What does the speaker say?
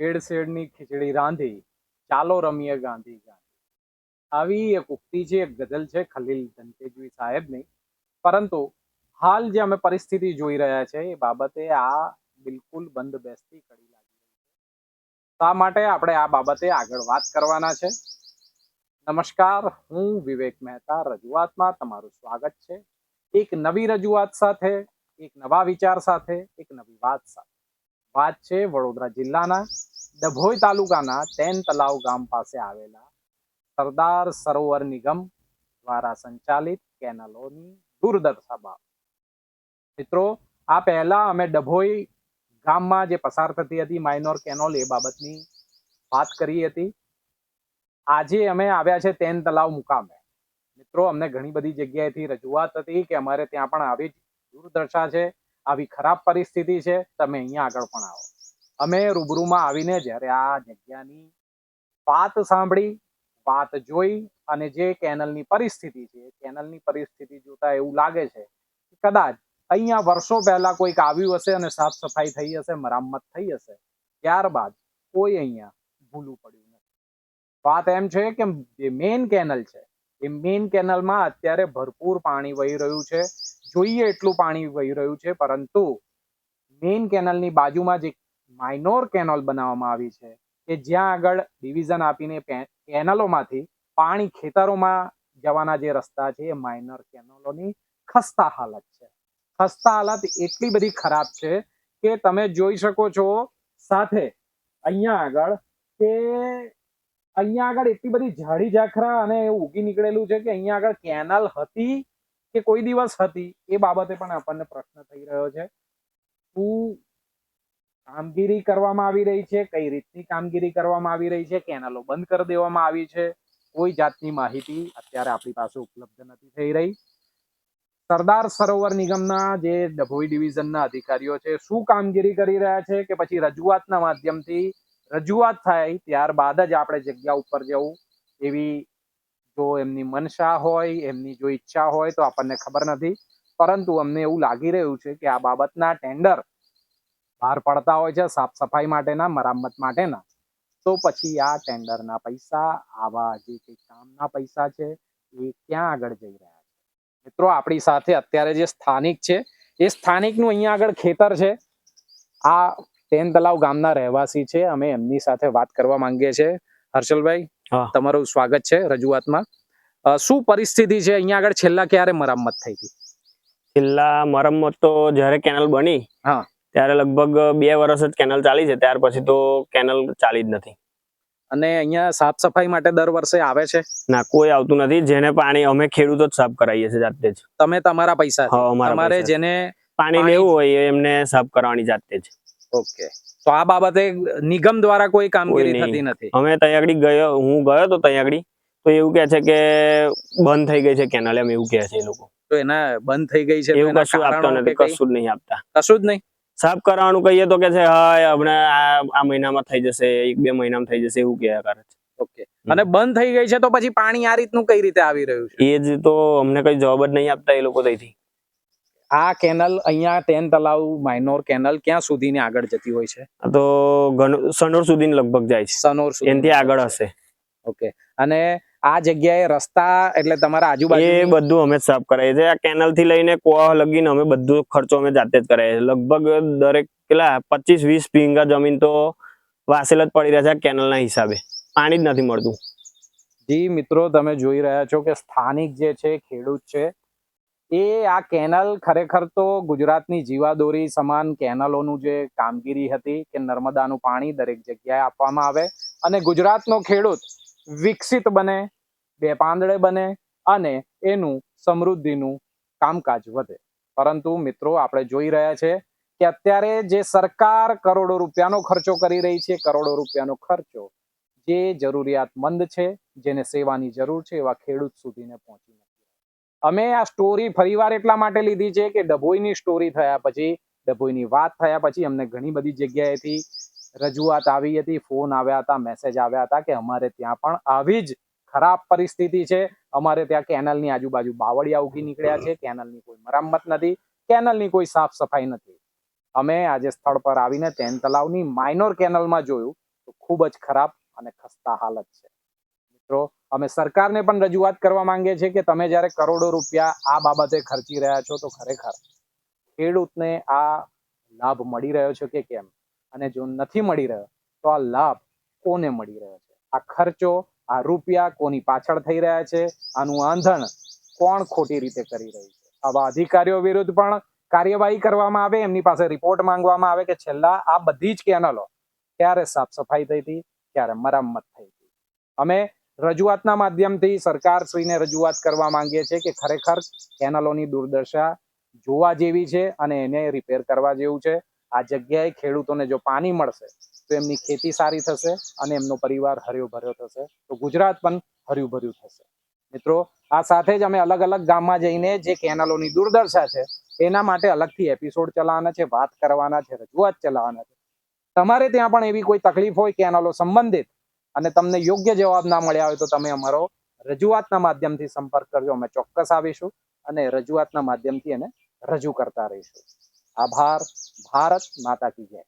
ભેળસેળની ખીચડી રાંધી, ચાલો રમીએ ગાંધી ગાંધી, આવી એક ઉક્તિ છે, એક ગઝલ છે ખલીલ ધનતેજવી સાહેબની. પરંતુ હાલ જે અમે પરિસ્થિતિ જોઈ રહ્યા છે એ બાબતે આ બિલકુલ બંધ બેસતી કડી લાગી રહી છે. શા માટે આપણે આ બાબતે આગળ વાત કરવાના છે. નમસ્કાર, હું વિવેક મહેતા રજૂઆતમાં તમારું સ્વાગત છે. એક નવી રજૂઆત સાથે, એક નવા વિચાર સાથે, એક નવી વાત સાથે. વાત છે વડોદરા જિલ્લાના ડભોઈ તાલુકાના તેન તલાવ ગામ પાસે આવેલા સરદાર સરોવર નિગમ દ્વારા સંચાલિત કેનલોની દુર્દશા બાબત. મિત્રો, આ પહેલા અમે ડભોઈ ગામમાં જે પસાર થતી હતી માઇનોર કેનોલ એ બાબતની વાત કરી હતી. આજે અમે આવ્યા છે તેન તલાવ મુકામે. મિત્રો, અમને ઘણી બધી જગ્યાએથી રજૂઆત હતી કે અમારે ત્યાં પણ આવી દુર્દશા છે, આવી ખરાબ પરિસ્થિતિ છે, તમે અહીંયા આગળ પણ આવો. અમે રૂબરૂમાં આવીને જ્યારે આ જગ્યાની વાત સાંભળી, વાત જોઈ અને જે કેનલની પરિસ્થિતિ છે, કેનલની પરિસ્થિતિ જોતા એવું લાગે છે કે કદાચ અહીંયા વર્ષો પહેલા કોઈક આવ્યું હશે અને સાફ સફાઈ થઈ હશે, મરામત થઈ હશે, ત્યારબાદ કોઈ અહીંયા ભૂલું પડ્યું નથી. વાત એમ છે કે જે મેઇન કેનલ છે એ મેઇન કેનલમાં અત્યારે ભરપૂર પાણી વહી રહ્યું છે, જોઈએ એટલું પાણી વહી રહ્યું છે, પરંતુ મેઇન કેનલની બાજુમાં જે માઇનોર કેનલ બનાવવામાં આવી છે કે જ્યાં આગળ ડિવિઝન આપીને કેનલોમાંથી પાણી ખેતરોમાં જવાના જે રસ્તા છે એ માઇનર કેનલોની ખસ્તા હાલત છે. ખસ્તા હાલત એટલી બધી ખરાબ છે કે તમે જોઈ શકો છો સાથે અહીંયા આગળ કે અહીંયા આગળ એટલી બધી ઝાડી ઝાખરા અને ઉગી નીકળેલું છે કે અહીંયા આગળ કેનલ હતી કે કોઈ દિવસ હતી એ બાબતે પણ આપણને પ્રશ્ન થઈ રહ્યો છે. શું કામગીરી કરવામાં આવી રહી છે, કઈ રીતની કામગીરી કરવામાં આવી રહી છે, કેનલો બંધ કરી દેવામાં આવી છે, કોઈ જાતની માહિતી અત્યારે આપણી પાસે ઉપલબ્ધ નથી થઈ રહી. સરદાર સરોવર નિગમના જે ડભોઈ ડિવિઝનના અધિકારીઓ છે શું કામગીરી કરી રહ્યા છે કે પછી રજૂઆતના માધ્યમથી રજૂઆત થાય ત્યારબાદ જ આપણે જગ્યા ઉપર જવું એવી જો એમની મનસા હોય, એમની જો ઈચ્છા હોય તો આપણને ખબર નથી. પરંતુ અમને એવું લાગી રહ્યું છે કે આ બાબતના ટેન્ડર બહાર પડતા હોય છે સાફ સફાઈ માટેના, મરામત માટેના, તો પછી આ ટેન્ડરના પૈસા, આવા જે કંઈ કામના પૈસા છે એ ક્યાં આગળ જઈ રહ્યા છે. મિત્રો, આપણી સાથે અત્યારે જે સ્થાનિક છે એ સ્થાનિકનું અહીંયા આગળ ખેતર છે. આ તેન તલાવ ગામના રહેવાસી છે, અમે એમની સાથે વાત કરવા માંગીએ છીએ. હર્ષલભાઈ, તમારું સ્વાગત છે રજૂઆતમાં. શું પરિસ્થિતિ છે અહીંયા આગળ? છેલ્લા ક્યારે મરામત થઈ હતી? છેલ્લા મરમ્મત તો જ્યારે કેનલ બની ત્યારે લગભગ 2 વર્ષ જ કેનલ ચાલી છે, ત્યાર પછી તો કેનલ ચાલી જ નથી. અને અહીંયા સાફ સફાઈ માટે દર વર્ષે આવે છે? ના, કોઈ આવતું નથી. જેને પાણી અમે ખેડૂતો જ સાફ કરાવીએ છીએ જાતે જ. તમે તમારા પૈસા? તમારે જેને પાણી લેવું હોય એમને સાફ કરવાની જાતે જ. ઓકે, તો આ બાબતે નિગમ દ્વારા કોઈ કામગીરી થતી નથી? અમે ત્યાં આગળ ગયો, હું ગયો તો ત્યાં આગળ તો એવું કહે છે કે બંધ થઈ ગઈ છે કેનલ, એમ એવું કહે છે એ લોકો. તો એના બંધ થઈ ગઈ છે એવું કશું આપતા નથી, કશું જ નહીં આપતા. કશું જ નહીં? સાફ કરવાનું કહીએ તો કે છે હા હમણાં આ મહિનામાં થઈ જશે, 1-2 મહિનામાં થઈ જશે, એવું કહ્યા કરે છે. ઓકે, અને બંધ થઈ ગઈ છે તો પછી પાણી આ રીતનું કઈ રીતે આવી રહ્યું છે? એ જ તો અમને કઈ જવાબ જ નહીં આપતા એ લોકો ત્યાંથી. આ કેનલ અહીંયા તેન તલાવ માઇનોર કેનલ ક્યાં સુધીની આગળ જતી હોય છે? તો સનોર સુધી લગભગ જાય છે. સનોર સુધી? એનાથી આગળ હશે. ઓકે, અને આ જગ્યાએ રસ્તા એટલે તમારા આજુબાજુ એ બધું અમે જ સાફ કરાવીએ છીએ. આ કેનલ થી લઈને કોવા લગીને અમે બધો ખર્ચો અમે જાતે જ કરાવીએ છીએ. લગભગ દરેક કેટલા 25-20 વીંગા જમીન તો વાસેલ જ પડી રહ્યા છે કેનલના હિસાબે. પાણી જ નથી મળતું. જી મિત્રો, તમે જોઈ રહ્યા છો કે સ્થાનિક જે છે ખેડૂત છે એ આ કેનલ ખરેખર તો ગુજરાતની જીવાદોરી સમાન કેનલોનું જે કામગીરી હતી કે નર્મદાનું પાણી દરેક જગ્યાએ આપવામાં આવે અને ગુજરાતનો ખેડૂત વિકસિત બને, બે પાંદડે બને અને એનું સમૃદ્ધિનું કામકાજ વધે. પરંતુ મિત્રો, આપણે જોઈ રહ્યા છે કે અત્યારે જે સરકાર કરોડો રૂપિયાનો ખર્ચો કરી રહી છે, કરોડો રૂપિયાનો ખર્ચો જે જરૂરિયાતમંદ છે, જેને સેવાની જરૂર છે એવા ખેડૂત સુધીને પહોંચી નથી. અમે આ સ્ટોરી ફરીવાર એટલા માટે લીધી છે કે ડભોઈની સ્ટોરી થયા પછી, ડભોઈની વાત થયા પછી અમને ઘણી બધી જગ્યાએથી રજૂઆત આવી હતી, ફોન આવ્યા હતા, મેસેજ આવ્યા હતા કે અમારે ત્યાં પણ આવી જ ખરાબ પરિસ્થિતિ છે, અમારે ત્યાં કેનલની આજુબાજુ બાવળિયા ઉગી નીકળ્યા છે, કેનલની કોઈ મરામત નથી, કેનલની કોઈ સાફ સફાઈ નથી. અમે આજે સ્થળ પર આવીને તેન તલાવની માઇનોર કેનલમાં જોયું તો ખૂબ જ ખરાબ અને ખસ્તા હાલત છે. મિત્રો, અમે સરકારને પણ રજૂઆત કરવા માંગીએ છીએ કે તમે જ્યારે કરોડો રૂપિયા આ બાબતે ખર્ચી રહ્યા છો તો ખરેખર ખેડૂતને આ લાભ મળી રહ્યો છે કે કેમ, અને જો નથી મળી રહ્યો તો આ લાભ કોને મળી રહ્યો છે, આ ખર્ચો, આ રૂપિયા કોની પાછળ થઈ રહ્યા છે, આનું આંધણ કોણ ખોટી રીતે કરી રહ્યું છે. આવા અધિકારીઓ વિરુદ્ધ પણ કાર્યવાહી કરવામાં આવે, એમની પાસે રિપોર્ટ માંગવામાં આવે કે છેલ્લા આ બધી જ કેનલો ક્યારે સાફ સફાઈ થઈ હતી, ક્યારે મરામત થઈ હતી. અમે રજૂઆતના માધ્યમથી સરકારશ્રીને રજૂઆત કરવા માંગીએ છીએ કે ખરેખર કેનલોની દુર્દશા જોવા જેવી છે અને એને રિપેર કરવા જેવું છે. આ જગ્યાએ ખેડૂતોને જો પાણી મળશે તો એમની ખેતી સારી થશે અને એમનો પરિવાર હર્યો ભર્યો થશે, તો ગુજરાત પણ હર્યું ભર્યું થશે. મિત્રો, આ સાથે જ અમે અલગ અલગ ગામમાં જઈને જે કેનલોની દુર્દશા છે એના માટે અલગથી એપિસોડ ચલાવવાના છે, વાત કરવાના છે, રજૂઆત ચલાવવાના છે. તમારે ત્યાં પણ એવી કોઈ તકલીફ હોય કેનલો સંબંધિત અને તમને યોગ્ય જવાબ ના મળ્યા હોય તો તમે અમારો રજૂઆતના માધ્યમથી સંપર્ક કરજો. અમે ચોક્કસ આવીશું અને રજૂઆતના માધ્યમથી એને રજૂ કરતા રહીશું. આભાર. ભારત માતા કી જય.